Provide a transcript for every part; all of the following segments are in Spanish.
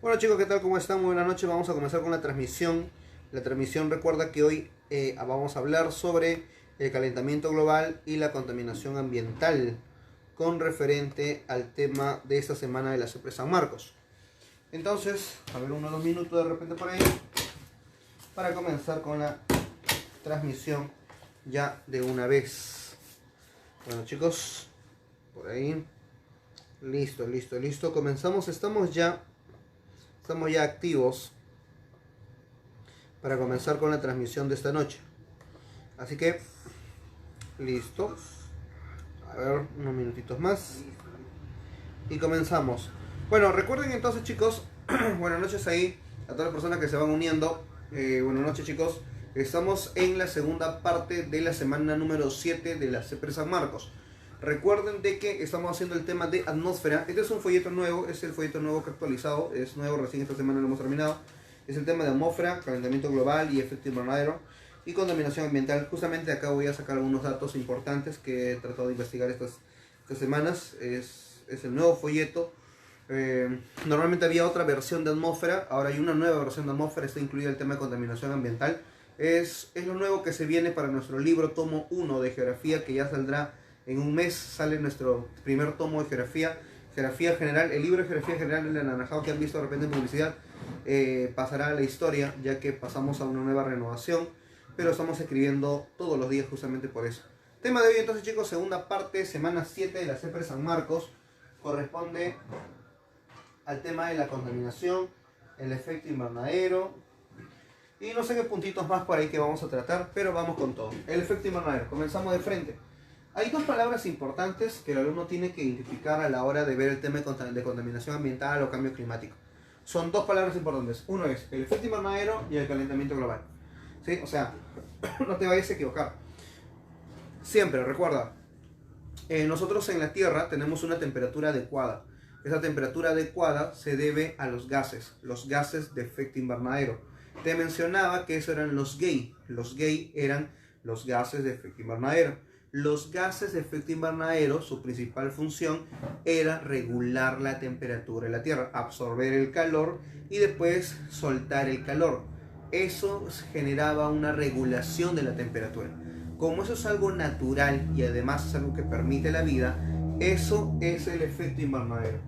Bueno chicos, ¿qué tal? ¿Cómo están? Muy buenas noches. Vamos a comenzar con la transmisión. La transmisión, recuerda que hoy vamos a hablar sobre el calentamiento global y la contaminación ambiental con referente al tema de esta semana de la CEPRE San Marcos. Entonces, a ver, unos 2 minutos de repente por ahí para comenzar con la transmisión ya de una vez. Bueno chicos, por ahí. Listo, listo, listo. Comenzamos, estamos ya activos para comenzar con la transmisión de esta noche. Así que, listo. A ver, unos minutitos más. Y comenzamos. Bueno, recuerden entonces chicos, buenas noches ahí a todas las personas que se van uniendo. Buenas noches chicos. Estamos en la segunda parte de la semana número 7 de la CEPRE San Marcos. Recuerden de que estamos haciendo el tema de atmósfera. Este es un folleto nuevo, es el folleto nuevo que ha actualizado. Es nuevo, recién esta semana lo hemos terminado. Es el tema de atmósfera, calentamiento global y efecto invernadero y contaminación ambiental. Justamente acá voy a sacar algunos datos importantes que he tratado de investigar estas semanas. Es el nuevo folleto. Normalmente había otra versión de atmósfera, ahora hay una nueva versión de atmósfera, está incluido el tema de contaminación ambiental. Es lo nuevo que se viene para nuestro libro tomo 1 de geografía, que ya saldrá en un mes. Sale nuestro primer tomo de geografía general. El libro de geografía general, el anaranjado que han visto de repente en publicidad, pasará a la historia, ya que pasamos a una nueva renovación, pero estamos escribiendo todos los días justamente por eso. Tema de hoy entonces chicos, segunda parte, semana 7 de la CEPRE San Marcos, corresponde al tema de la contaminación, el efecto invernadero y no sé qué puntitos más por ahí que vamos a tratar, pero vamos con todo. El efecto invernadero, comenzamos de frente. Hay dos palabras importantes que el alumno tiene que identificar a la hora de ver el tema de contaminación ambiental o cambio climático. Son dos palabras importantes. Uno es el efecto invernadero y el calentamiento global. ¿Sí? O sea, no te vayas a equivocar. Siempre, recuerda, nosotros en la Tierra tenemos una temperatura adecuada. Esa temperatura adecuada se debe a los gases de efecto invernadero. Te mencionaba que esos eran los GAY. Los GAY eran los gases de efecto invernadero. Los gases de efecto invernadero, su principal función era regular la temperatura de la Tierra, absorber el calor y después soltar el calor. Eso generaba una regulación de la temperatura. Como eso es algo natural y además es algo que permite la vida, eso es el efecto invernadero.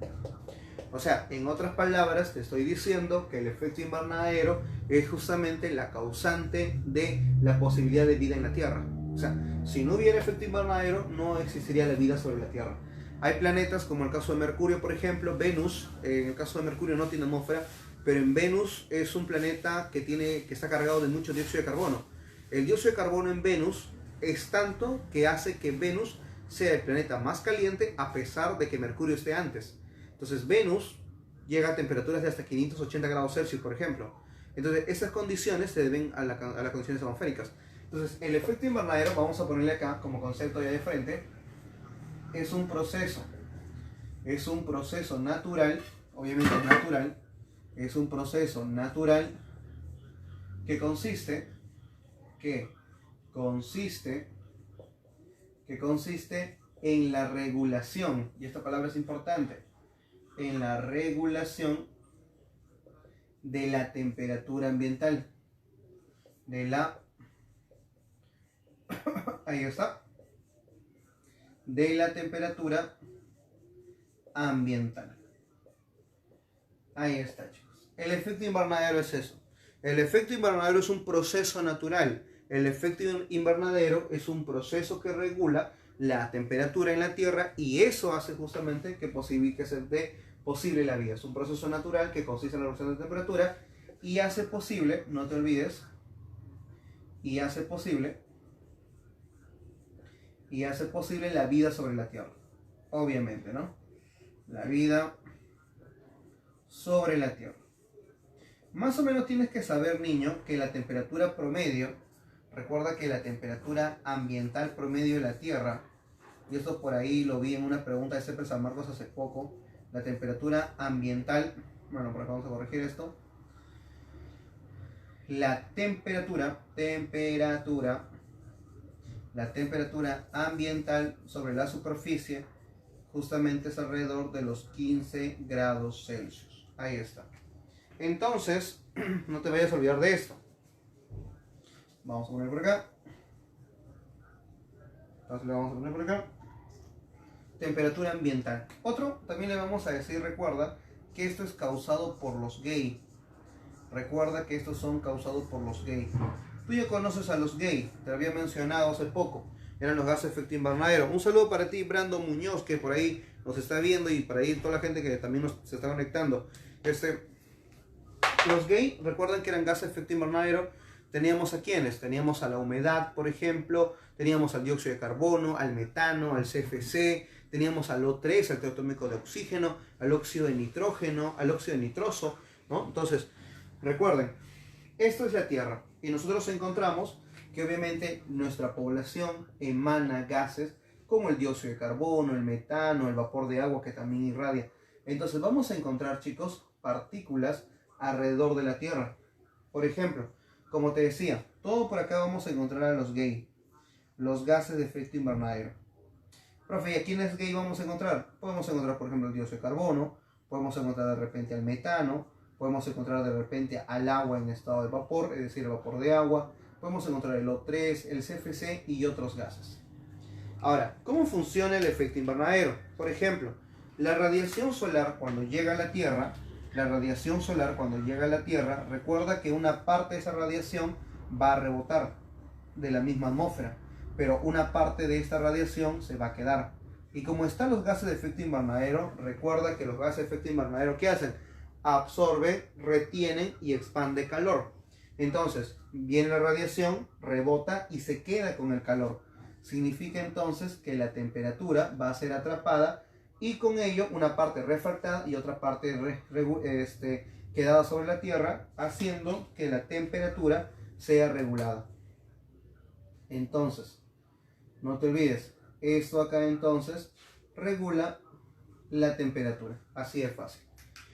O sea, en otras palabras, te estoy diciendo que el efecto invernadero es justamente la causante de la posibilidad de vida en la Tierra. O sea, si no hubiera efecto invernadero, no existiría la vida sobre la Tierra. Hay planetas como el caso de Mercurio, por ejemplo, Venus. En el caso de Mercurio no tiene atmósfera, pero en Venus es un planeta que está cargado de mucho dióxido de carbono. El dióxido de carbono en Venus es tanto que hace que Venus sea el planeta más caliente a pesar de que Mercurio esté antes. Entonces Venus llega a temperaturas de hasta 580 grados Celsius, por ejemplo. Entonces esas condiciones se deben a las condiciones atmosféricas. Entonces el efecto invernadero, vamos a ponerle acá como concepto ya de frente, es un proceso natural, obviamente natural, es un proceso natural que consiste en la regulación, y esta palabra es importante, en la regulación de la temperatura ambiental, ahí está, de la temperatura ambiental. Ahí está, chicos. El efecto invernadero es eso. El efecto invernadero es un proceso natural. El efecto invernadero es un proceso que regula la temperatura en la Tierra y eso hace justamente que se dé posible la vida. Es un proceso natural que consiste en la reducción de temperatura y hace posible, no te olvides, y hace posible la vida sobre la Tierra. Obviamente, ¿no? La vida sobre la Tierra. Más o menos tienes que saber, niño, que la temperatura promedio, recuerda que la temperatura ambiental promedio de la Tierra, y esto por ahí lo vi en una pregunta de CEPRE San Marcos hace poco, la temperatura ambiental, bueno, por acá vamos a corregir esto, la temperatura ambiental sobre la superficie justamente es alrededor de los 15 grados Celsius. Ahí está. Entonces, no te vayas a olvidar de esto. Vamos a poner por acá. Entonces le vamos a poner por acá. Temperatura ambiental. Otro, también le vamos a decir, recuerda, que esto es causado por los gays. Recuerda que estos son causados por los gays. Tú ya conoces a los gays, te lo había mencionado hace poco. Eran los gases de efecto invernadero. Un saludo para ti, Brandon Muñoz, que por ahí nos está viendo, y para ahí toda la gente que también se está conectando. Los gays, recuerdan que eran gases de efecto invernadero. Teníamos a quienes, teníamos a la humedad, por ejemplo, teníamos al dióxido de carbono, al metano, al CFC, teníamos al O3, al tetratómico de oxígeno, al óxido de nitrógeno, al óxido de nitroso, ¿no? Entonces, recuerden, esto es la Tierra y nosotros encontramos que obviamente nuestra población emana gases como el dióxido de carbono, el metano, el vapor de agua que también irradia. Entonces vamos a encontrar, chicos, partículas alrededor de la Tierra. Por ejemplo, como te decía, todo por acá vamos a encontrar a los gays, los gases de efecto invernadero. Profe, ¿y a quiénes gay vamos a encontrar? Podemos encontrar, por ejemplo, el dióxido de carbono, podemos encontrar de repente al metano, podemos encontrar de repente al agua en estado de vapor, es decir, el vapor de agua, podemos encontrar el O3, el CFC y otros gases. Ahora, ¿cómo funciona el efecto invernadero? Por ejemplo, la radiación solar cuando llega a la Tierra, recuerda que una parte de esa radiación va a rebotar de la misma atmósfera, pero una parte de esta radiación se va a quedar. Y como están los gases de efecto invernadero, recuerda que los gases de efecto invernadero, ¿qué hacen? Absorben, retienen y expande calor. Entonces, viene la radiación, rebota y se queda con el calor. Significa entonces que la temperatura va a ser atrapada y con ello una parte refractada y otra parte quedada sobre la Tierra, haciendo que la temperatura sea regulada. Entonces, no te olvides, esto acá entonces regula la temperatura. Así de fácil.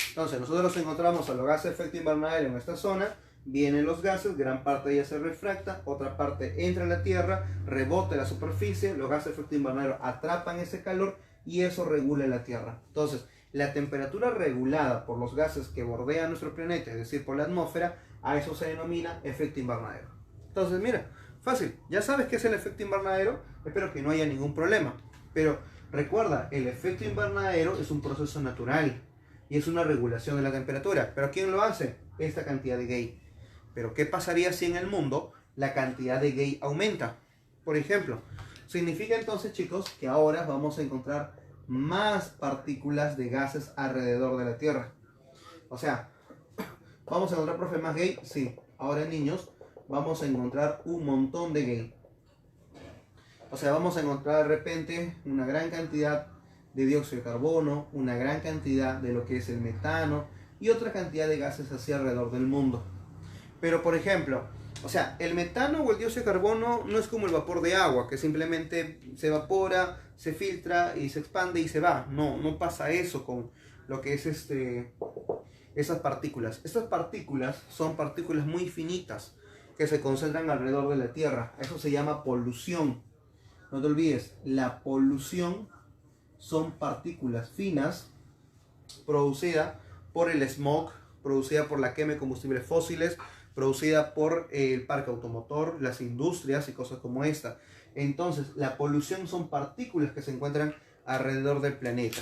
Entonces, nosotros encontramos a los gases de efecto invernadero en esta zona. Vienen los gases, gran parte de ella se refracta, otra parte entra a la Tierra, rebota en la superficie, los gases de efecto invernadero atrapan ese calor y eso regula la Tierra. Entonces, la temperatura regulada por los gases que bordean nuestro planeta, es decir, por la atmósfera, a eso se denomina efecto invernadero. Entonces, mira, fácil, ya sabes qué es el efecto invernadero, espero que no haya ningún problema. Pero recuerda, el efecto invernadero es un proceso natural y es una regulación de la temperatura. ¿Pero quién lo hace? Esta cantidad de gay. Pero ¿qué pasaría si en el mundo la cantidad de gay aumenta? Por ejemplo, significa entonces, chicos, que ahora vamos a encontrar más partículas de gases alrededor de la Tierra. O sea, ¿vamos a encontrar, profe, más gay? Sí. Ahora, niños, vamos a encontrar un montón de gay. O sea, vamos a encontrar de repente una gran cantidad de dióxido de carbono, una gran cantidad de lo que es el metano y otra cantidad de gases hacia alrededor del mundo. Pero, por ejemplo, o sea, el metano o el dióxido de carbono no es como el vapor de agua, que simplemente se evapora, se filtra y se expande y se va. No, no pasa eso con lo que es esas partículas. Estas partículas son partículas muy finitas que se concentran alrededor de la Tierra. Eso se llama polución. No te olvides, la polución son partículas finas producidas por el smog, producida por la quema de combustibles fósiles, producida por el parque automotor, las industrias y cosas como esta. Entonces, la polución son partículas que se encuentran alrededor del planeta.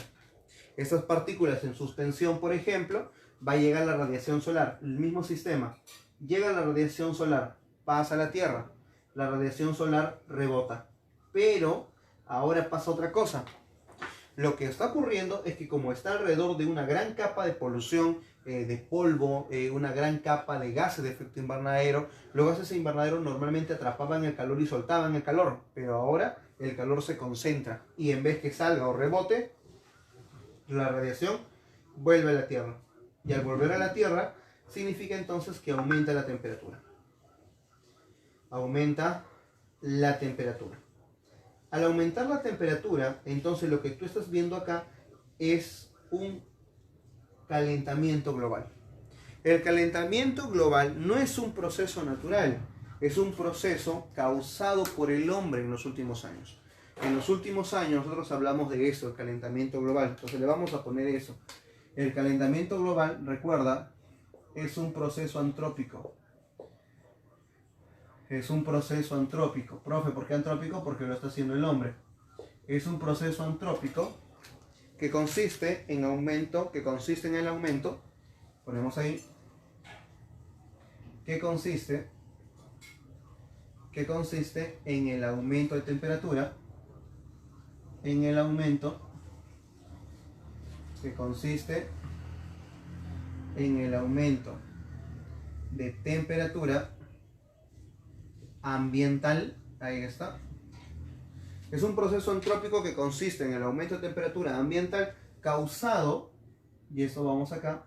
Estas partículas en suspensión, por ejemplo, va a llegar la radiación solar, el mismo sistema. Llega la radiación solar, pasa a la Tierra, la radiación solar rebota. Pero ahora pasa otra cosa. Lo que está ocurriendo es que como está alrededor de una gran capa de polución, de polvo, una gran capa de gases de efecto invernadero, los gases de invernadero normalmente atrapaban el calor y soltaban el calor, pero ahora el calor se concentra y en vez que salga o rebote, la radiación vuelve a la Tierra. Y al volver a la Tierra, significa entonces que aumenta la temperatura. Aumenta la temperatura. Al aumentar la temperatura, entonces lo que tú estás viendo acá es un calentamiento global. El calentamiento global no es un proceso natural, es un proceso causado por el hombre en los últimos años. En los últimos años nosotros hablamos de eso, el calentamiento global. Entonces le vamos a poner eso. El calentamiento global, recuerda, es un proceso antrópico. Es un proceso antrópico. Profe, ¿por qué antrópico? Porque lo está haciendo el hombre. Es un proceso antrópico que consiste en el aumento, ponemos ahí, que consiste en el aumento de temperatura, que consiste en el aumento de temperatura ambiental, ahí está. Es un proceso antrópico que consiste en el aumento de temperatura ambiental causado, y eso vamos acá,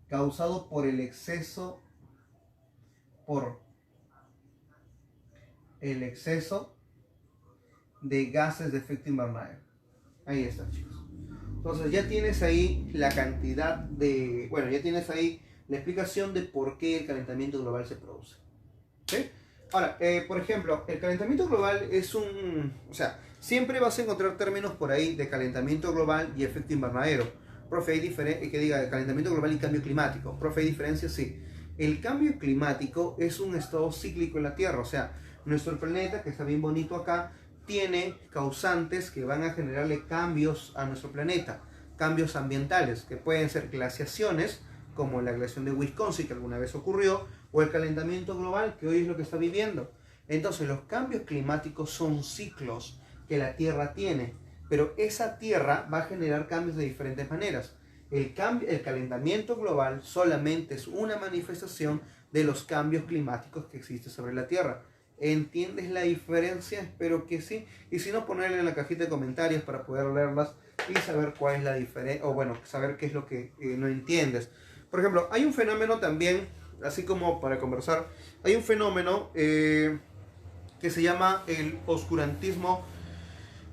causado por el exceso de gases de efecto invernadero. Ahí está, chicos. Entonces ya tienes ahí la cantidad de, bueno, ya tienes ahí la explicación de por qué el calentamiento global se produce. ¿Sí? Ahora, por ejemplo, el calentamiento global es o sea, siempre vas a encontrar términos por ahí de calentamiento global y efecto invernadero. Profe, hay que diga calentamiento global y cambio climático. Profe, ¿hay diferencia? Sí. El cambio climático es un estado cíclico en la Tierra, o sea, nuestro planeta, que está bien bonito acá, tiene causantes que van a generarle cambios a nuestro planeta, cambios ambientales, que pueden ser glaciaciones, como la glaciación de Wisconsin, que alguna vez ocurrió, o el calentamiento global, que hoy es lo que está viviendo. Entonces, los cambios climáticos son ciclos que la Tierra tiene, pero esa Tierra va a generar cambios de diferentes maneras. El calentamiento global solamente es una manifestación de los cambios climáticos que existen sobre la Tierra. ¿Entiendes la diferencia? Espero que sí. Y si no, ponerle en la cajita de comentarios para poder leerlas y saber cuál es la diferencia, o bueno, saber qué es lo que no entiendes. Por ejemplo, hay un fenómeno también, así como para conversar, hay un fenómeno que se llama el oscurantismo,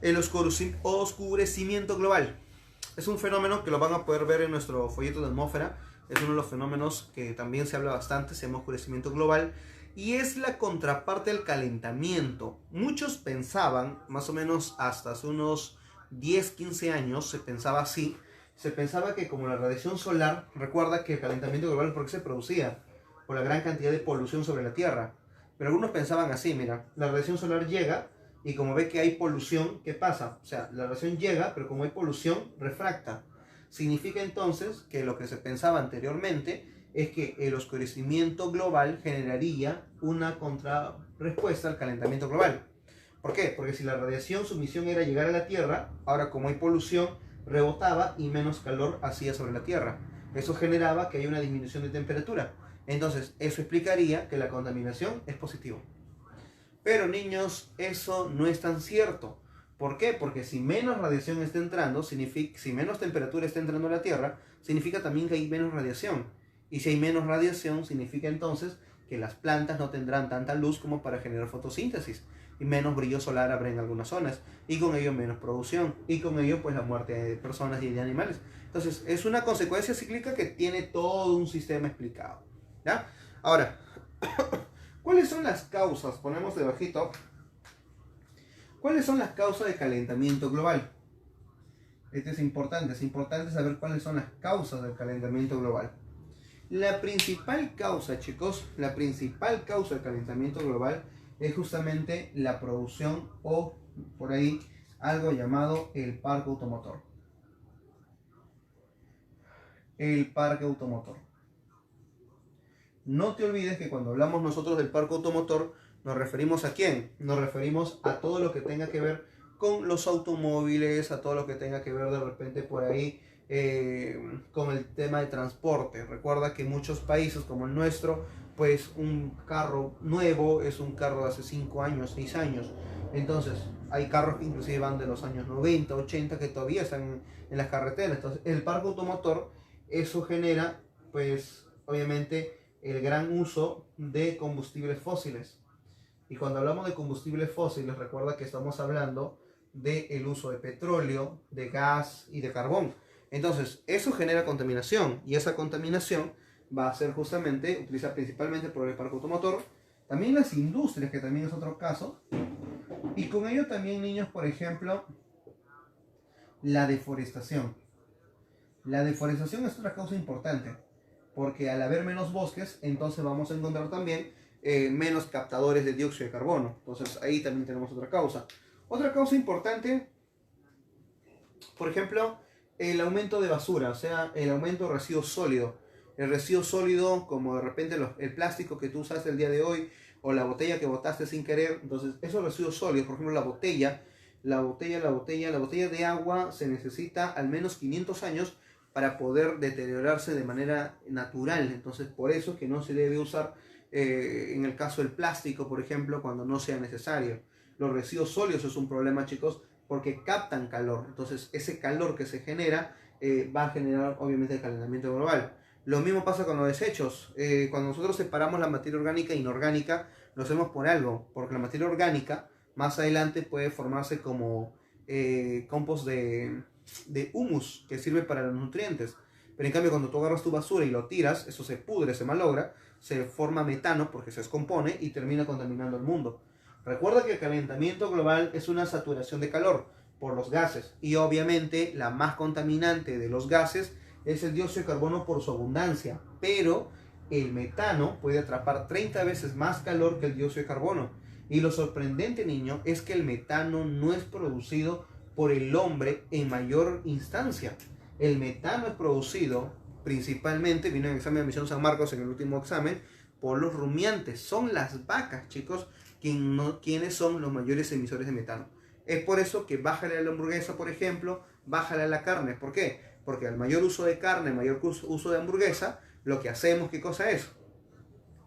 el oscurecimiento global. Es un fenómeno que lo van a poder ver en nuestro folleto de atmósfera. Es uno de los fenómenos que también se habla bastante, se llama oscurecimiento global. Y es la contraparte del calentamiento. Muchos pensaban, más o menos hasta hace unos 10-15 años, se pensaba así. Se pensaba que como la radiación solar, recuerda que el calentamiento global, ¿por qué se producía? Por la gran cantidad de polución sobre la Tierra. Pero algunos pensaban así, mira, la radiación solar llega y como ve que hay polución, ¿qué pasa? O sea, la radiación llega, pero como hay polución, refracta. Significa entonces que lo que se pensaba anteriormente es que el oscurecimiento global generaría una contrarrespuesta al calentamiento global. ¿Por qué? Porque si la radiación, su misión era llegar a la Tierra, ahora como hay polución, rebotaba y menos calor hacía sobre la Tierra. Eso generaba que haya una disminución de temperatura. Entonces, eso explicaría que la contaminación es positiva. Pero niños, eso no es tan cierto. ¿Por qué? Porque si menos radiación está entrando, si menos temperatura está entrando a la Tierra, significa también que hay menos radiación. Y si hay menos radiación, significa entonces que las plantas no tendrán tanta luz como para generar fotosíntesis. Y menos brillo solar habrá en algunas zonas. Y con ello menos producción. Y con ello pues la muerte de personas y de animales. Entonces es una consecuencia cíclica que tiene todo un sistema explicado. ¿Ya? Ahora, ¿cuáles son las causas? Ponemos debajito. ¿Cuáles son las causas de calentamiento global? Esto es importante saber cuáles son las causas del calentamiento global. La principal causa, chicos, la principal causa del calentamiento global es justamente la producción o por ahí algo llamado el parque automotor. El parque automotor. No te olvides que cuando hablamos nosotros del parque automotor, ¿nos referimos a quién? Nos referimos a todo lo que tenga que ver con los automóviles, a todo lo que tenga que ver de repente por ahí con el tema de transporte. Recuerda que en muchos países como el nuestro, pues un carro nuevo es un carro de hace 5 años, 6 años. Entonces, hay carros que inclusive van de los años 90, 80 que todavía están en las carreteras. Entonces, el parque automotor, eso genera, pues, obviamente, el gran uso de combustibles fósiles. Y cuando hablamos de combustibles fósiles, recuerda que estamos hablando del uso de petróleo, de gas y de carbón. Entonces, eso genera contaminación y esa contaminación va a ser justamente, utilizada principalmente por el parque automotor, también las industrias, que también es otro caso, y con ello también, niños, por ejemplo, la deforestación. La deforestación es otra causa importante. porque al haber menos bosques, entonces vamos a encontrar también menos captadores de dióxido de carbono. Entonces ahí también tenemos otra causa. Otra causa importante, por ejemplo, el aumento de basura, o sea, el aumento de residuo sólido. El residuo sólido, como de repente el plástico que tú usaste el día de hoy, o la botella que botaste sin querer. Entonces, esos residuos sólidos, por ejemplo, la botella de agua se necesita al menos 500 años para poder deteriorarse de manera natural. Entonces, por eso que no se debe usar en el caso del plástico, por ejemplo, cuando no sea necesario. Los residuos sólidos es un problema, chicos, porque captan calor. Entonces, ese calor que se genera va a generar, obviamente, el calentamiento global. Lo mismo pasa con los desechos. Cuando nosotros separamos la materia orgánica e inorgánica, lo hacemos por algo, porque la materia orgánica más adelante puede formarse como compost de humus, que sirve para los nutrientes. Pero en cambio, cuando tú agarras tu basura y lo tiras, eso se pudre, se malogra, se forma metano porque se descompone y termina contaminando el mundo. Recuerda que el calentamiento global es una saturación de calor por los gases, y obviamente la más contaminante de los gases es el dióxido de carbono por su abundancia, pero el metano puede atrapar 30 veces más calor que el dióxido de carbono. Y lo sorprendente, niño, es que el metano no es producido por el hombre en mayor instancia. El metano es producido principalmente, vino en el examen de admisión San Marcos en el último examen, por los rumiantes. Son las vacas, chicos, quienes son los mayores emisores de metano. Es por eso que bájale a la hamburguesa, por ejemplo, bájale a la carne. ¿Por qué? Porque al mayor uso de carne, mayor uso de hamburguesa, lo que hacemos, ¿qué cosa es?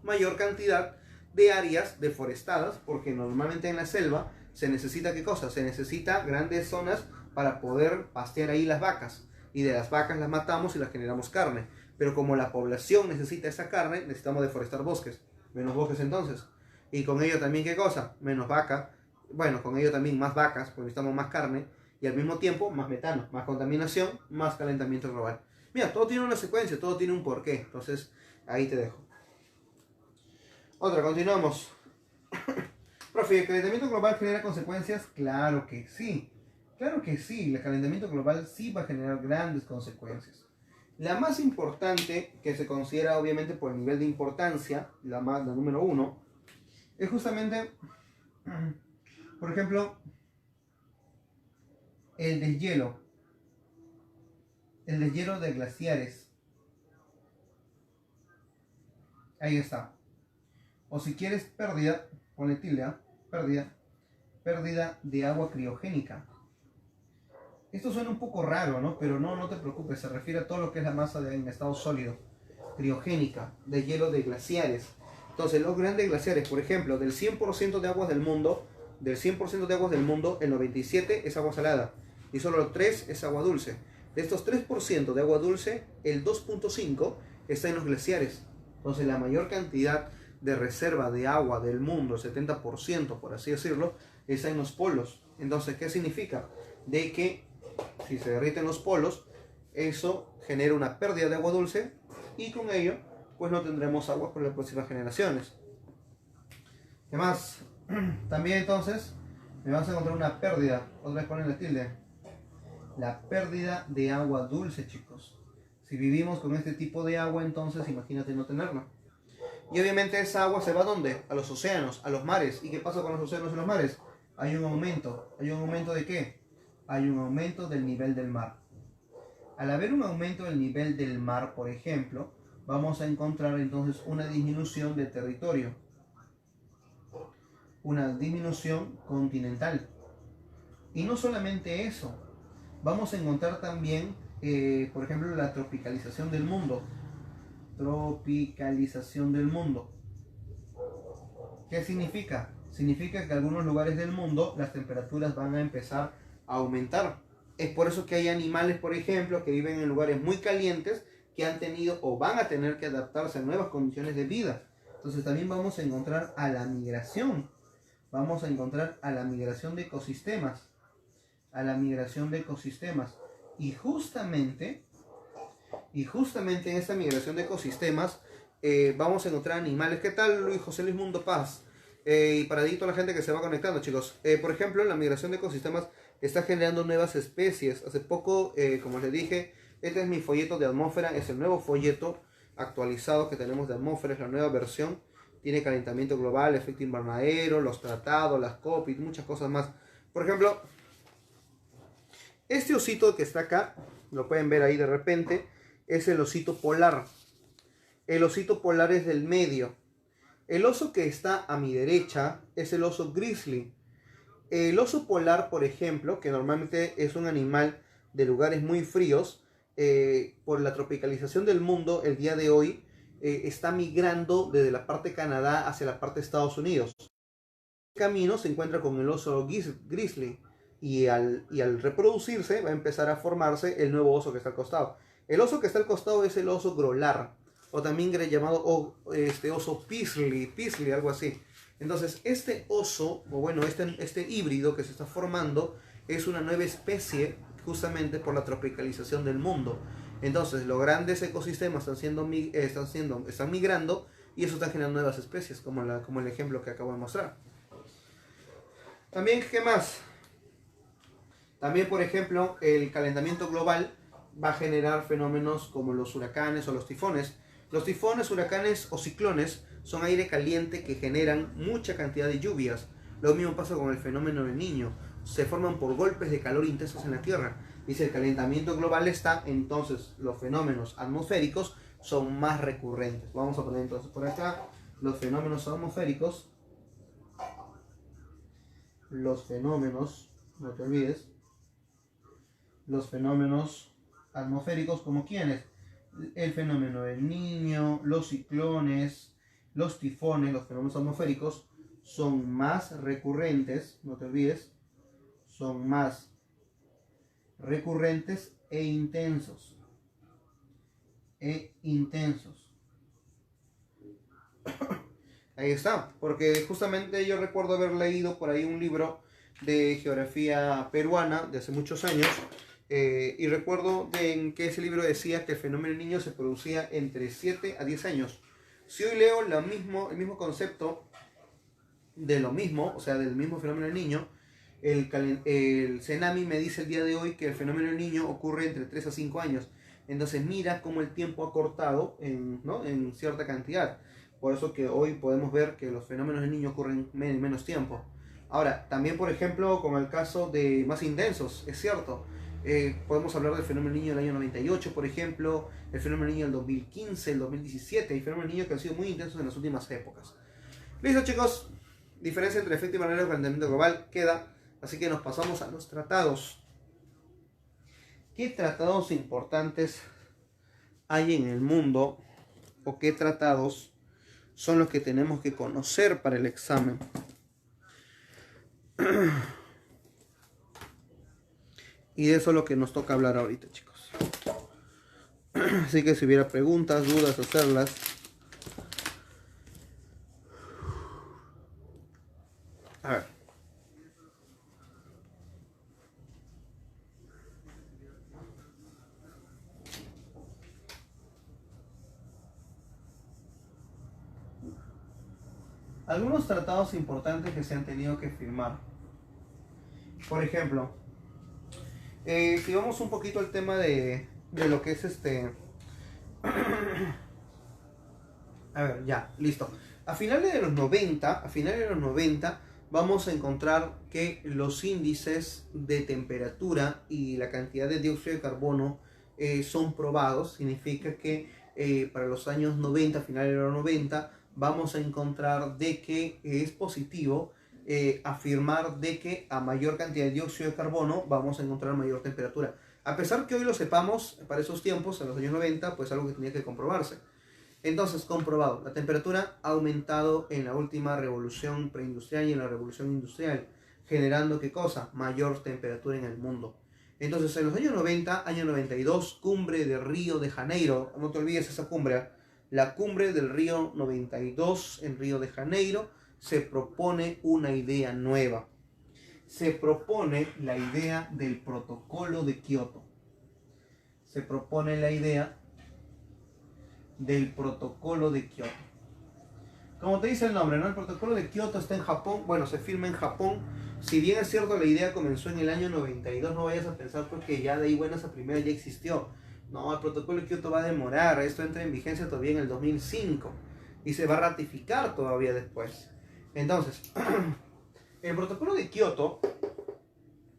Mayor cantidad de áreas deforestadas, porque normalmente en la selva se necesita, ¿qué cosa? Se necesita grandes zonas para poder pastear ahí las vacas, y de las vacas las matamos y las generamos carne. Pero como la población necesita esa carne, necesitamos deforestar bosques. Menos bosques entonces. Y con ello también, ¿qué cosa? Menos vaca. Bueno, con ello también más vacas, porque necesitamos más carne. Y al mismo tiempo, más metano, más contaminación, más calentamiento global. Mira, todo tiene una secuencia, todo tiene un porqué. Entonces, ahí te dejo. Otra, continuamos. Profe, ¿el calentamiento global genera consecuencias? Claro que sí. Claro que sí, el calentamiento global sí va a generar grandes consecuencias. La más importante, que se considera obviamente por el nivel de importancia, la número uno, es justamente, por ejemplo, el deshielo. El deshielo de glaciares. Ahí está. O si quieres pérdida, ponle tilde, pérdida de agua criogénica. Esto suena un poco raro, ¿no? Pero no te preocupes, se refiere a todo lo que es la masa en estado sólido, criogénica, de hielo de glaciares. Entonces, los grandes glaciares, por ejemplo, del 100% de aguas del mundo, el 97% es agua salada y solo el 3% es agua dulce. De estos 3% de agua dulce, el 2.5% está en los glaciares. Entonces, la mayor cantidad de reserva de agua del mundo, el 70%, por así decirlo, está en los polos. Entonces, ¿qué significa? De que si se derriten los polos, eso genera una pérdida de agua dulce, y con ello pues no tendremos agua por las próximas generaciones. ¿Qué más? También entonces me vas a encontrar una pérdida, otra vez ponen la tilde, la pérdida de agua dulce, chicos. Si vivimos con este tipo de agua, entonces imagínate no tenerla. Y obviamente esa agua se va ¿a dónde? A los océanos, a los mares. ¿Y qué pasa con los océanos y los mares? Hay un aumento. ¿Hay un aumento de qué? Hay un aumento del nivel del mar. Al haber un aumento del nivel del mar, por ejemplo, vamos a encontrar entonces una disminución de territorio. Una disminución continental. Y no solamente eso, vamos a encontrar también, por ejemplo, la tropicalización del mundo. Tropicalización del mundo. ¿Qué significa? Significa que en algunos lugares del mundo las temperaturas van a empezar a aumentar. Es por eso que hay animales, por ejemplo, que viven en lugares muy calientes, que han tenido o van a tener que adaptarse a nuevas condiciones de vida. Entonces también vamos a encontrar a la migración. Vamos a encontrar a la migración de ecosistemas. A la migración de ecosistemas. Y justamente en esta migración de ecosistemas vamos a encontrar animales. ¿Qué tal, Luis José Luis Mundo Paz? Y para toda la gente que se va conectando, chicos. Por ejemplo, la migración de ecosistemas está generando nuevas especies. Hace poco, como les dije, este es mi folleto de atmósfera, es el nuevo folleto. actualizado que tenemos de atmósfera, es la nueva versión. Tiene calentamiento global, efecto invernadero, los tratados, las COP, muchas cosas más. Por ejemplo, este osito que está acá, lo pueden ver ahí de repente, es el osito polar. El osito polar es del medio. El oso que está a mi derecha es el oso grizzly. El oso polar, por ejemplo, que normalmente es un animal de lugares muy fríos, por la tropicalización del mundo, el día de hoy, está migrando desde la parte de Canadá hacia la parte de Estados Unidos. En el camino se encuentra con el oso grizzly y al reproducirse va a empezar a formarse el nuevo oso que está al costado. El oso que está al costado es el oso grolar, o también llamado oso Peasley, algo así. Entonces, este oso, o bueno, este híbrido que se está formando, es una nueva especie justamente por la tropicalización del mundo. Entonces, los grandes ecosistemas están migrando y eso está generando nuevas especies, como el ejemplo que acabo de mostrar. También, ¿qué más? También, por ejemplo, el calentamiento global va a generar fenómenos como los huracanes o los tifones. Los tifones, huracanes o ciclones son aire caliente que generan mucha cantidad de lluvias. Lo mismo pasa con el fenómeno del Niño. Se forman por golpes de calor intensos en la Tierra. Dice, el calentamiento global está, entonces los fenómenos atmosféricos son más recurrentes. Vamos a poner entonces por acá los fenómenos atmosféricos. Los fenómenos, no te olvides, los fenómenos atmosféricos, como quiénes: el fenómeno del Niño, los ciclones, los tifones, los fenómenos atmosféricos son más recurrentes, no te olvides, son más recurrentes e intensos. Ahí está, porque justamente yo recuerdo haber leído por ahí un libro de geografía peruana de hace muchos años, y recuerdo en que ese libro decía que el fenómeno del Niño se producía entre 7 a 10 años. Si hoy leo el mismo concepto de lo mismo, o sea, del mismo fenómeno del Niño, el Cenami me dice el día de hoy que el fenómeno del Niño ocurre entre 3 a 5 años. Entonces mira cómo el tiempo ha cortado en cierta cantidad. Por eso que hoy podemos ver que los fenómenos del Niño ocurren en menos tiempo. Ahora, también por ejemplo, con el caso de más intensos, es cierto. Podemos hablar del fenómeno del Niño del año 98, por ejemplo, el fenómeno del Niño del 2015, el 2017, y fenómenos del Niño que han sido muy intensos en las últimas épocas. Listo, chicos. Diferencia entre efecto invernadero y calentamiento global queda. Así que nos pasamos a los tratados. ¿Qué tratados importantes hay en el mundo? ¿O qué tratados son los que tenemos que conocer para el examen? Y de eso es lo que nos toca hablar ahorita, chicos. Así que si hubiera preguntas, dudas, hacerlas. A ver. Algunos tratados importantes que se han tenido que firmar. Por ejemplo, si vamos un poquito al tema de lo que es A ver, ya, listo. A finales de los 90, vamos a encontrar que los índices de temperatura y la cantidad de dióxido de carbono son probados. Significa que para los años 90, finales de los 90, vamos a encontrar de que es positivo afirmar de que a mayor cantidad de dióxido de carbono vamos a encontrar mayor temperatura. A pesar que hoy lo sepamos, para esos tiempos, en los años 90, pues algo que tenía que comprobarse. Entonces, comprobado, la temperatura ha aumentado en la última revolución preindustrial y en la revolución industrial, generando ¿qué cosa? Mayor temperatura en el mundo. Entonces, en los años 90, año 92, cumbre de Río de Janeiro, no te olvides esa cumbre, la cumbre del Río 92 en Río de Janeiro, se propone una idea nueva. Se propone la idea del protocolo de Kioto. Se propone la idea del protocolo de Kioto. Como te dice el nombre, ¿no? El protocolo de Kioto está en Japón. Bueno, se firma en Japón. Si bien es cierto, la idea comenzó en el año 92, no vayas a pensar porque ya de ahí buenas a primera ya existió. No, el protocolo de Kioto va a demorar, esto entra en vigencia todavía en el 2005 y se va a ratificar todavía después. Entonces, el protocolo de Kioto,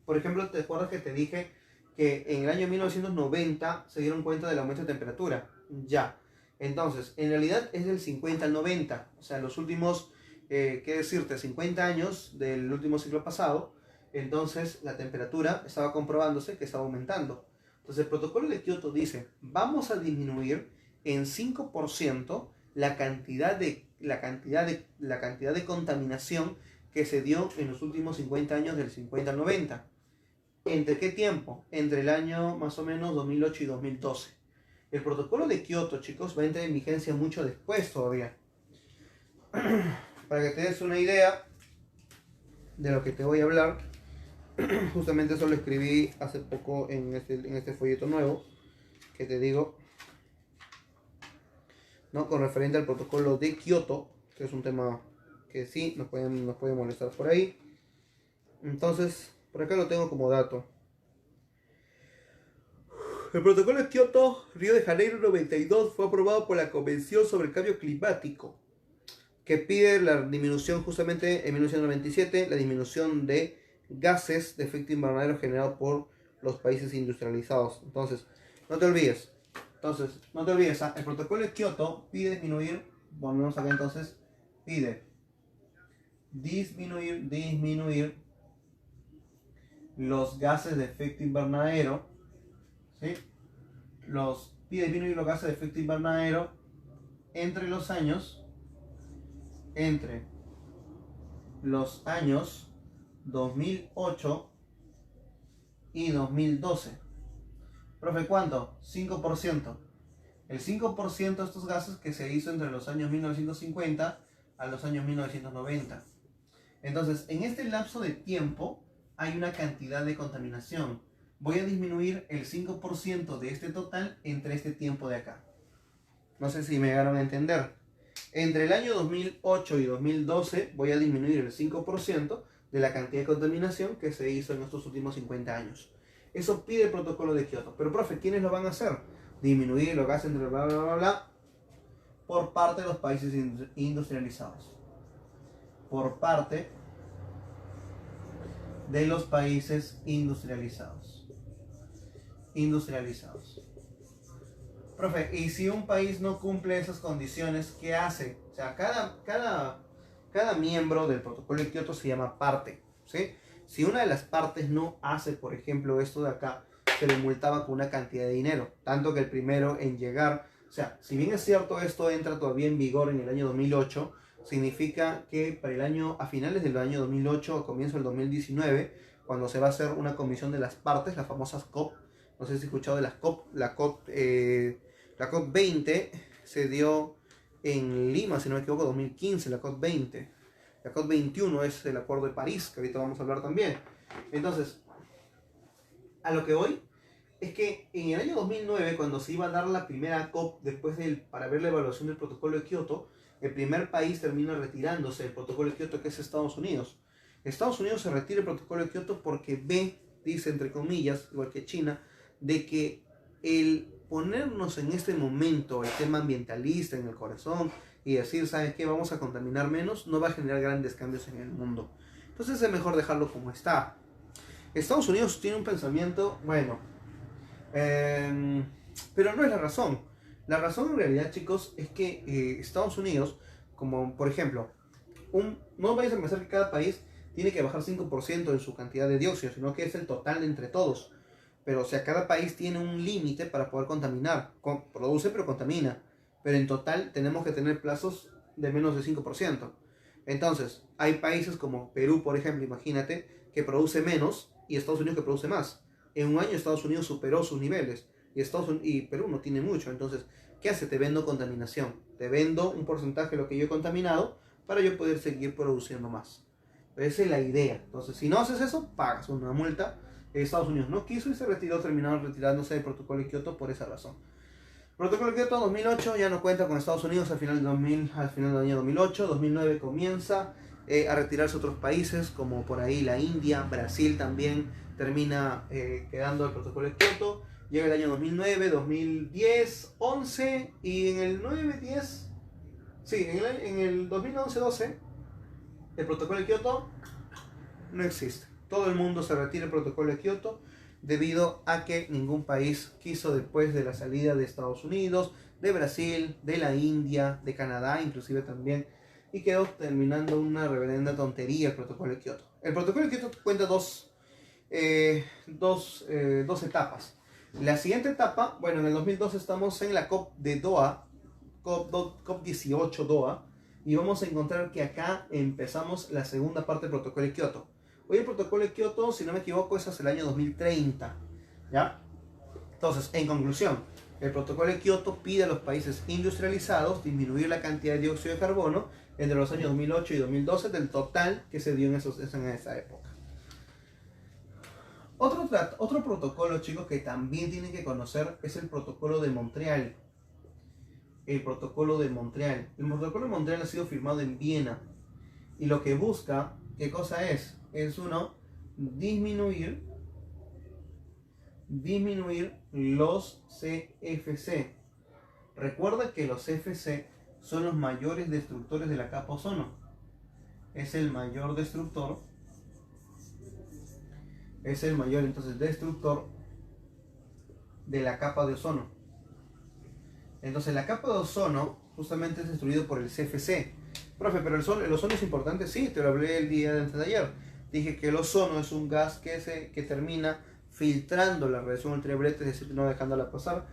por ejemplo, ¿te acuerdas que te dije que en el año 1990 se dieron cuenta del aumento de temperatura? Ya. Entonces, en realidad es del 50 al 90, o sea, los últimos, qué decirte, 50 años del último siglo pasado. Entonces, la temperatura estaba comprobándose que estaba aumentando. Entonces, el protocolo de Kioto dice, vamos a disminuir en 5% la cantidad de contaminación que se dio en los últimos 50 años del 50 al 90. ¿Entre qué tiempo? Entre el año más o menos 2008 y 2012. El protocolo de Kioto, chicos, va a entrar en vigencia mucho después todavía. Para que te des una idea de lo que te voy a hablar, justamente eso lo escribí hace poco en este folleto nuevo, que te digo, ¿no? Con referente al protocolo de Kioto, que es un tema que sí nos puede molestar por ahí. Entonces, por acá lo tengo como dato. El protocolo de Kioto, Río de Janeiro 92, fue aprobado por la Convención sobre el Cambio Climático, que pide la disminución justamente en 1997, la disminución de gases de efecto invernadero generados por los países industrializados. Entonces, no te olvides. El protocolo de Kioto pide disminuir, volvemos acá entonces, pide disminuir los gases de efecto invernadero, ¿sí? Pide disminuir los gases de efecto invernadero entre los años 2008 y 2012. Profe, ¿cuánto? 5%. El 5% de estos gases que se hizo entre los años 1950 a los años 1990. Entonces, en este lapso de tiempo hay una cantidad de contaminación. Voy a disminuir el 5% de este total entre este tiempo de acá. No sé si me llegaron a entender. Entre el año 2008 y 2012 voy a disminuir el 5% de la cantidad de contaminación que se hizo en estos últimos 50 años. Eso pide el protocolo de Kioto. Pero, profe, ¿quiénes lo van a hacer? Disminuir los gases entre bla, bla, bla, bla, por parte de los países industrializados. Por parte de los países industrializados. Profe, ¿y si un país no cumple esas condiciones, qué hace? O sea, cada miembro del protocolo de Kioto se llama parte, ¿sí? Si una de las partes no hace, por ejemplo, esto de acá, se le multaba con una cantidad de dinero. Tanto que el primero en llegar, o sea, si bien es cierto esto entra todavía en vigor en el año 2008, significa que para el año, a finales del año 2008 o comienzo del 2019, cuando se va a hacer una comisión de las partes, las famosas COP, no sé si has escuchado de las COP, la COP 20 se dio en Lima, si no me equivoco, 2015, la COP 20. La COP 21 es el Acuerdo de París, que ahorita vamos a hablar también. Entonces, a lo que voy es que en el año 2009, cuando se iba a dar la primera COP, para ver la evaluación del protocolo de Kioto, el primer país termina retirándose del protocolo de Kioto, que es Estados Unidos. Estados Unidos se retira el protocolo de Kioto porque ve, dice entre comillas, igual que China, de que el ponernos en este momento el tema ambientalista en el corazón y decir, ¿sabes qué? Vamos a contaminar menos, no va a generar grandes cambios en el mundo. Entonces es mejor dejarlo como está. Estados Unidos tiene un pensamiento, bueno, pero no es la razón. La razón en realidad, chicos, es que Estados Unidos, como por ejemplo, no vais a pensar que cada país tiene que bajar 5% en su cantidad de dióxido, sino que es el total de entre todos. Pero o sea, cada país tiene un límite para poder contaminar. Produce pero contamina. Pero en total tenemos que tener plazos de menos de 5%. Entonces, hay países como Perú, por ejemplo, imagínate, que produce menos y Estados Unidos que produce más. En un año Estados Unidos superó sus niveles y Perú no tiene mucho. Entonces, ¿qué hace? Te vendo contaminación. Te vendo un porcentaje de lo que yo he contaminado para yo poder seguir produciendo más. Esa es la idea. Entonces, si no haces eso, pagas una multa. Estados Unidos no quiso y se retiró, terminaron retirándose del protocolo de Kioto por esa razón. Protocolo de Kioto 2008 ya no cuenta con Estados Unidos al final del año 2008. 2009 comienza a retirarse otros países como por ahí la India, Brasil también termina quedando el protocolo de Kioto. llega el año 2009, 2010, 11 y en el 9, 10, sí, en el 2011, 12, el protocolo de Kioto no existe. Todo el mundo se retira del protocolo de Kioto debido a que ningún país quiso, después de la salida de Estados Unidos, de Brasil, de la India, de Canadá inclusive también, y quedó terminando una reverenda tontería el protocolo de Kioto. El protocolo de Kioto cuenta dos etapas. La siguiente etapa, bueno, en el 2012 estamos en la COP de Doha, COP 18 Doha, y vamos a encontrar que acá empezamos la segunda parte del protocolo de Kioto. Hoy el protocolo de Kioto, si no me equivoco, es hasta el año 2030, ¿ya? Entonces, en conclusión, el protocolo de Kioto pide a los países industrializados disminuir la cantidad de dióxido de carbono entre los años 2008 y 2012 del total que se dio en esa época. Otro protocolo, chicos, que también tienen que conocer es el protocolo de Montreal. El protocolo de Montreal. El protocolo de Montreal ha sido firmado en Viena. Y lo que busca, ¿qué cosa es? Es uno, disminuir los CFC. Recuerda que los CFC son los mayores destructores de la capa ozono. Es el mayor destructor. Es el mayor entonces destructor de la capa de ozono. Entonces la capa de ozono justamente es destruido por el CFC. Profe, pero el ozono es importante. Sí, te lo hablé el día de antes de ayer. Dije que el ozono es un gas que termina filtrando la radiación ultravioleta, es decir, no dejándola pasar,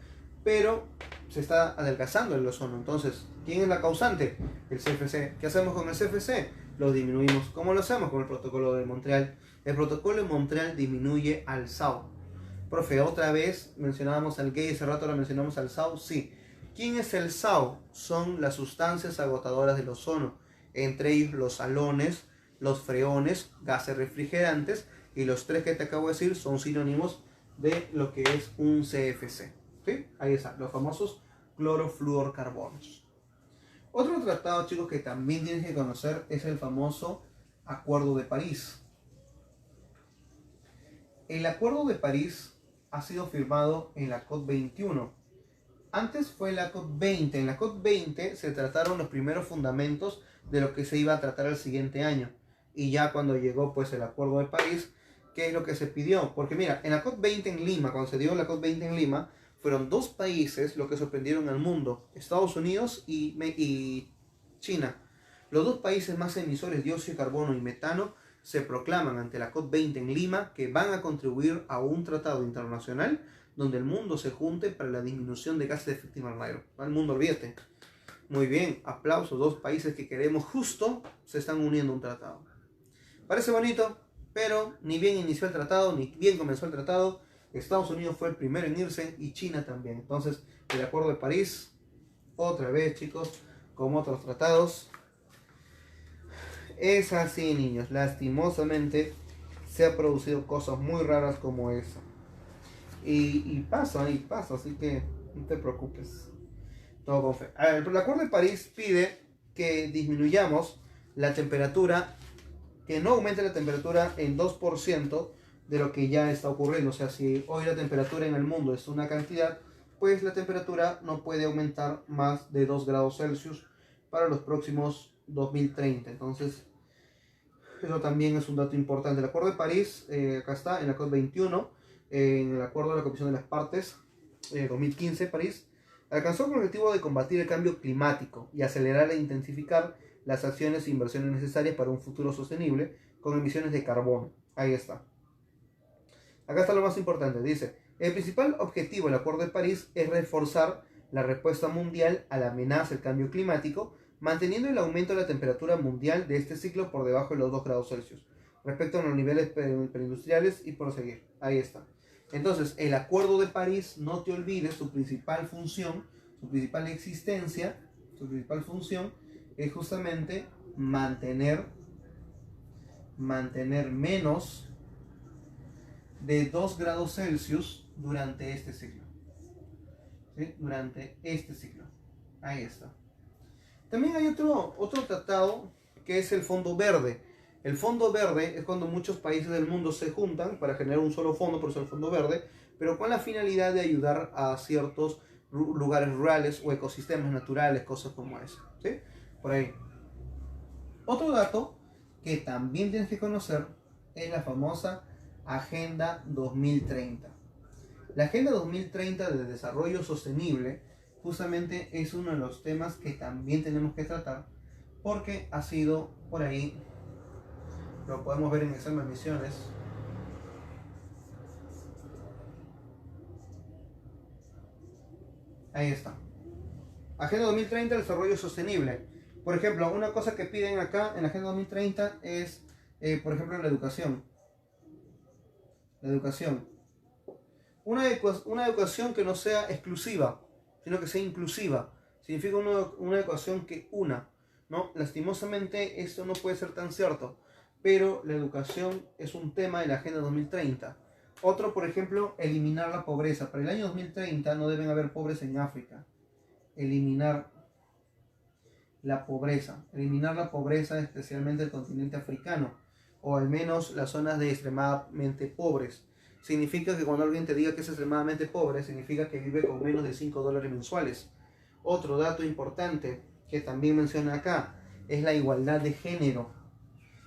pero se está adelgazando el ozono. Entonces, ¿quién es la causante? El CFC. ¿Qué hacemos con el CFC? Lo disminuimos. ¿Cómo lo hacemos? Con el protocolo de Montreal. El protocolo de Montreal disminuye al SAO. Profe, otra vez mencionábamos al gay, hace rato ahora mencionamos al SAO. Sí. ¿Quién es el SAO? Son las sustancias agotadoras del ozono, entre ellos los halones, los freones, gases refrigerantes, y los tres que te acabo de decir son sinónimos de lo que es un CFC. ¿Sí? Ahí está, los famosos clorofluorcarbonos. Otro tratado, chicos, que también tienes que conocer es el famoso Acuerdo de París. El Acuerdo de París ha sido firmado en la COP21. Antes fue la COP20. En la COP20 se trataron los primeros fundamentos de lo que se iba a tratar el siguiente año. Y ya cuando llegó pues el Acuerdo de París, ¿qué es lo que se pidió? Porque mira, en la COP20 en Lima, cuando se dio la COP20 en Lima, fueron dos países los que sorprendieron al mundo, Estados Unidos y China. Los dos países más emisores de dióxido de carbono y metano se proclaman ante la COP20 en Lima que van a contribuir a un tratado internacional donde el mundo se junte para la disminución de gases de efecto invernadero. Al mundo, olvídate. Muy bien, aplausos, dos países que queremos justo se están uniendo a un tratado. Parece bonito, pero ni bien inició el tratado, ni bien comenzó el tratado, Estados Unidos fue el primero en irse y China también. Entonces, el Acuerdo de París, otra vez, chicos, como otros tratados, es así, niños. Lastimosamente, se han producido cosas muy raras como esa. Y pasa, así que no te preocupes. Todo con fe. A ver, el Acuerdo de París pide que disminuyamos la temperatura, que no aumente la temperatura en 2% de lo que ya está ocurriendo. O sea, si hoy la temperatura en el mundo es una cantidad, pues la temperatura no puede aumentar más de 2 grados Celsius para los próximos 2030. Entonces, eso también es un dato importante. El Acuerdo de París, acá está, en la COP21, en el Acuerdo de la Comisión de las Partes, 2015, París, alcanzó el objetivo de combatir el cambio climático y acelerar e intensificar las acciones e inversiones necesarias para un futuro sostenible con emisiones de carbono. Ahí está. Acá está lo más importante. Dice, el principal objetivo del Acuerdo de París es reforzar la respuesta mundial a la amenaza del cambio climático, manteniendo el aumento de la temperatura mundial de este ciclo por debajo de los 2 grados Celsius, respecto a los niveles preindustriales y proseguir. Ahí está. Entonces, el Acuerdo de París, no te olvides, su principal función, su principal existencia, su principal función es justamente mantener menos de 2 grados Celsius durante este ciclo. ¿Sí? Durante este ciclo. Ahí está. También hay otro tratado que es el Fondo Verde. El Fondo Verde es cuando muchos países del mundo se juntan para generar un solo fondo, por eso el Fondo Verde, pero con la finalidad de ayudar a ciertos lugares rurales o ecosistemas naturales, cosas como eso, ¿sí? Por ahí. Otro dato que también tienes que conocer es la famosa Agenda 2030. La Agenda 2030 de Desarrollo Sostenible justamente es uno de los temas que también tenemos que tratar porque ha sido por ahí, lo podemos ver en examen de misiones. Ahí está. Agenda 2030, desarrollo sostenible. Por ejemplo, una cosa que piden acá en la Agenda 2030 es, por ejemplo, la educación. La educación. Una educación que no sea exclusiva, sino que sea inclusiva. Significa una educación que una, ¿no? Lastimosamente esto no puede ser tan cierto, pero la educación es un tema de la Agenda 2030. Otro, por ejemplo, eliminar la pobreza. Para el año 2030 no deben haber pobres en África. Eliminar la pobreza especialmente el continente africano, o al menos las zonas de extremadamente pobres. Significa que cuando alguien te diga que es extremadamente pobre, significa que vive con menos de $5 mensuales. Otro dato importante que también menciona acá es la igualdad de género.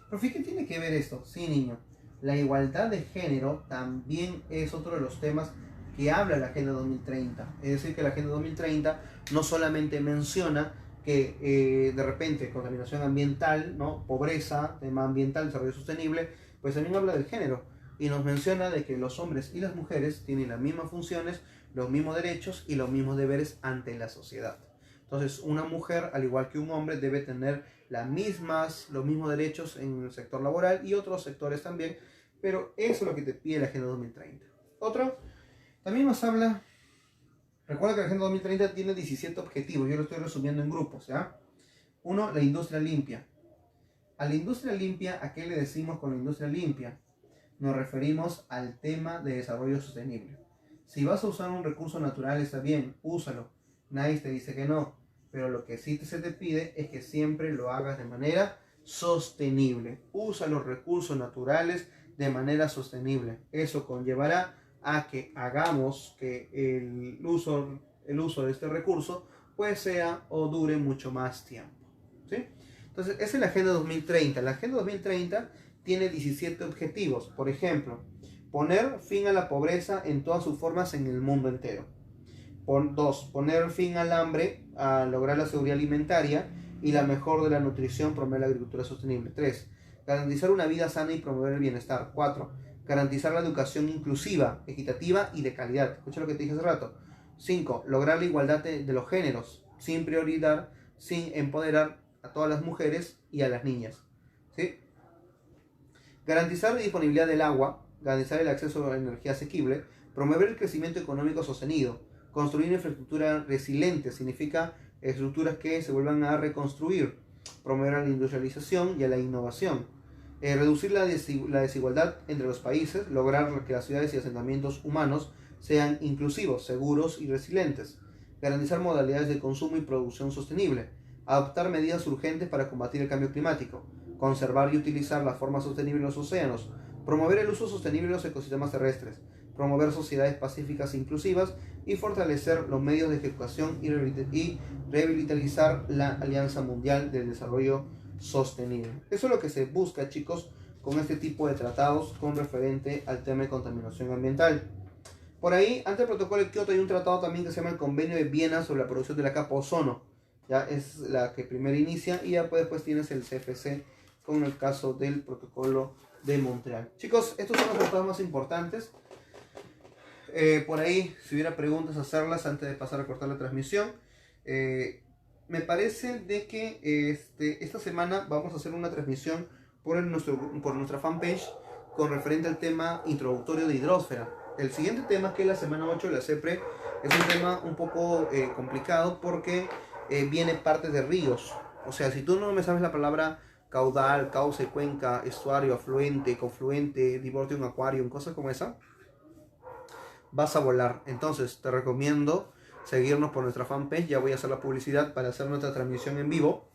¿Pero qué tiene que ver esto? Sí, niño. La igualdad de género también es otro de los temas que habla la Agenda 2030. Es decir, que la Agenda 2030 no solamente menciona que de repente contaminación ambiental, ¿no? Pobreza, tema ambiental, desarrollo sostenible, pues también habla del género y nos menciona de que los hombres y las mujeres tienen las mismas funciones, los mismos derechos y los mismos deberes ante la sociedad. Entonces, una mujer, al igual que un hombre, debe tener los mismos derechos en el sector laboral y otros sectores también, pero eso es lo que te pide la Agenda 2030. Otro, también nos habla, recuerda que la Agenda 2030 tiene 17 objetivos, yo lo estoy resumiendo en grupos, ¿ya? Uno, la industria limpia. A la industria limpia, ¿a qué le decimos con la industria limpia? Nos referimos al tema de desarrollo sostenible. Si vas a usar un recurso natural, está bien, úsalo. Nadie te dice que no, pero lo que sí se te pide es que siempre lo hagas de manera sostenible. Usa los recursos naturales de manera sostenible. Eso conllevará a que hagamos que el uso de este recurso pues sea o dure mucho más tiempo, ¿sí? Entonces, esa es la Agenda 2030. La Agenda 2030 tiene 17 objetivos. Por ejemplo, poner fin a la pobreza en todas sus formas en el mundo entero. 2. Poner fin al hambre, a lograr la seguridad alimentaria y la mejor de la nutrición, promover la agricultura sostenible. 3. Garantizar una vida sana y promover el bienestar. 4. Garantizar la educación inclusiva, equitativa y de calidad. Escucha lo que te dije hace rato. 5. Lograr la igualdad de los géneros, sin prioridad, sin empoderar a todas las mujeres y a las niñas, ¿sí? Garantizar la disponibilidad del agua, garantizar el acceso a la energía asequible, promover el crecimiento económico sostenido, construir infraestructura resiliente, significa estructuras que se vuelvan a reconstruir, promover la industrialización y a la innovación, reducir la desigualdad entre los países, lograr que las ciudades y asentamientos humanos sean inclusivos, seguros y resilientes, garantizar modalidades de consumo y producción sostenible, adoptar medidas urgentes para combatir el cambio climático, conservar y utilizar la forma sostenible de los océanos, promover el uso sostenible de los ecosistemas terrestres, promover sociedades pacíficas e inclusivas y fortalecer los medios de ejecución y revitalizar la Alianza Mundial del Desarrollo Sostenible. Eso es lo que se busca, chicos, con este tipo de tratados con referente al tema de contaminación ambiental. Por ahí, ante el protocolo de Kioto hay un tratado también que se llama el Convenio de Viena sobre la producción de la capa ozono. Ya es la que primero inicia y ya después tienes el CFC con el caso del protocolo de Montreal. Chicos, estos son los tratados más importantes. Por ahí, si hubiera preguntas, hacerlas antes de pasar a cortar la transmisión. Me parece de que esta semana vamos a hacer una transmisión por nuestra fanpage con referente al tema introductorio de hidrósfera. El siguiente tema, que es la semana 8 de la CEPRE, es un tema un poco complicado porque viene parte de ríos. O sea, si tú no me sabes la palabra caudal, cauce, cuenca, estuario, afluente, confluente, divortium, aquarium, cosas como esa, vas a volar. Entonces te recomiendo seguirnos por nuestra fanpage. Ya voy a hacer la publicidad para hacer nuestra transmisión en vivo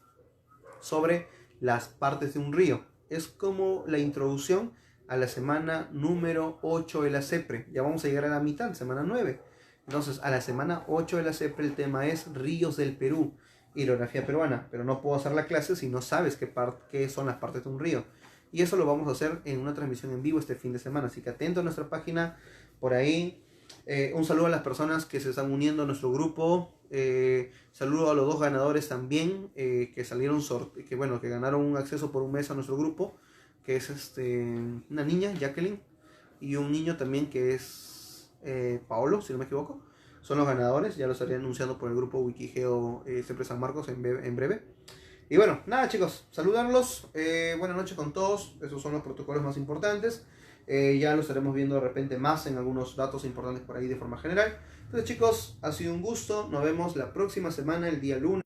sobre las partes de un río. Es como la introducción a la semana número 8 de la CEPRE. Ya vamos a llegar a la mitad, semana 9. Entonces, a la semana 8 de la CEPRE el tema es Ríos del Perú, hidrografía peruana. Pero no puedo hacer la clase si no sabes qué son las partes de un río. Y eso lo vamos a hacer en una transmisión en vivo este fin de semana. Así que atento a nuestra página por ahí. Un saludo a las personas que se están uniendo a nuestro grupo. Saludo a los 2 ganadores también que salieron que ganaron un acceso por un mes a nuestro grupo, que es una niña, Jacqueline, y un niño también que es Paolo, si no me equivoco. Son los ganadores, ya lo estaré anunciando por el grupo Wikigeo CEPRE San Marcos en breve. Y bueno, nada chicos, saludarlos, buenas noches con todos, esos son los protocolos más importantes. Ya lo estaremos viendo de repente más en algunos datos importantes por ahí de forma general. Entonces chicos, ha sido un gusto, nos vemos la próxima semana, el día lunes.